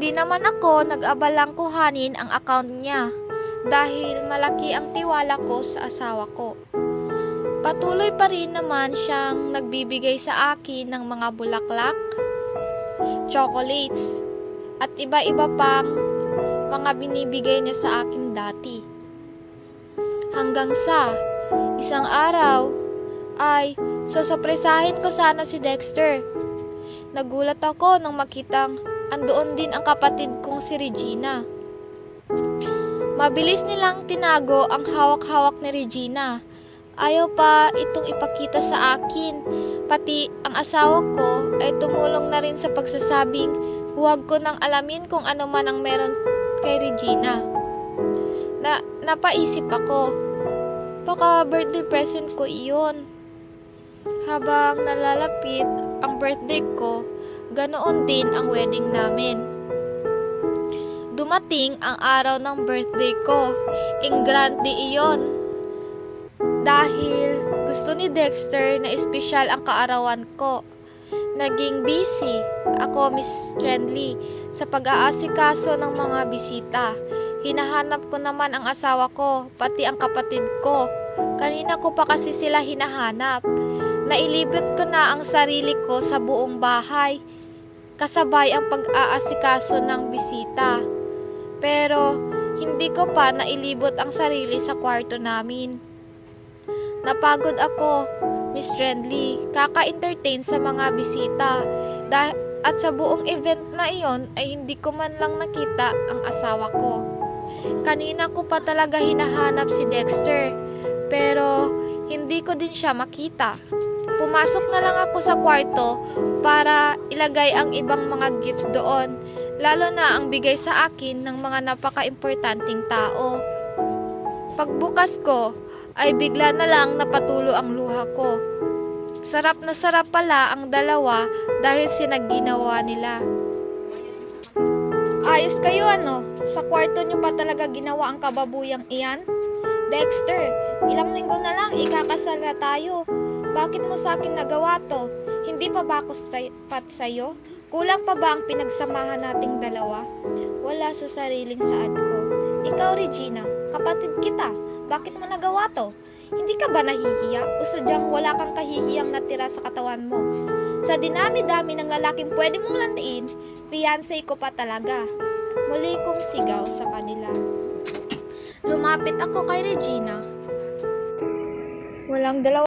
Hindi naman ako nag-abalang kuhanin ang account niya dahil malaki ang tiwala ko sa asawa ko. Patuloy pa rin naman siyang nagbibigay sa akin ng mga bulaklak, chocolates, at iba-iba pang mga binibigay niya sa akin dati. Hanggang sa isang araw ay sosopresahin ko sana si Dexter. Nagulat ako nang makitang andoon din ang kapatid kong si Regina. Mabilis nilang tinago ang hawak-hawak ni Regina. Ayaw pa itong ipakita sa akin. Pati ang asawa ko ay tumulong na rin sa pagsasabing huwag ko nang alamin kung ano man ang meron kay Regina. Napaisip ako, baka birthday present ko iyon. Habang nalalapit ang birthday ko, ganoon din ang wedding namin. Dumating ang araw ng birthday ko. Ingrande iyon. Dahil gusto ni Dexter na espesyal ang kaarawan ko. Naging busy ako, Miss Trenley, sa pag-aasikaso ng mga bisita. Hinahanap ko naman ang asawa ko, pati ang kapatid ko. Kanina ko pa kasi sila hinahanap. Nailibot ko na ang sarili ko sa buong bahay, kasabay ang pag-aasikaso ng bisita. Pero hindi ko pa nailibot ang sarili sa kwarto namin. Napagod ako, Miss Trenley, kaka-entertain sa mga bisita. At sa buong event na iyon ay hindi ko man lang nakita ang asawa ko. Kanina ko pa talaga hinahanap si Dexter, pero hindi ko din siya makita. Pumasok na lang ako sa kwarto para ilagay ang ibang mga gifts doon, lalo na ang bigay sa akin ng mga napaka-importanting tao. Pagbukas ko, ay bigla na lang napatulo ang luha ko. Sarap na sarap pala ang dalawa dahil sinaginawa nila. Ayos kayo ano? Sa kwarto nyo pa talaga ginawa ang kababuyang iyan? Dexter, ilang linggo na lang ikakasal na tayo. Bakit mo sa akin nagawa to? Hindi pa ba ako sapat sa'yo? Kulang pa ba ang pinagsamahan nating dalawa? Wala sa sariling saad ko. Ikaw, Regina, kapatid kita. Bakit mo nagawa to? Hindi ka ba nahihiya? O sadyang wala kang kahihiyang natira sa katawan mo? Sa dinami-dami ng lalaking pwede mong lantiin, fiancé ko pa talaga. Muli kong sigaw sa kanila. Lumapit ako kay Regina. Walang dalawa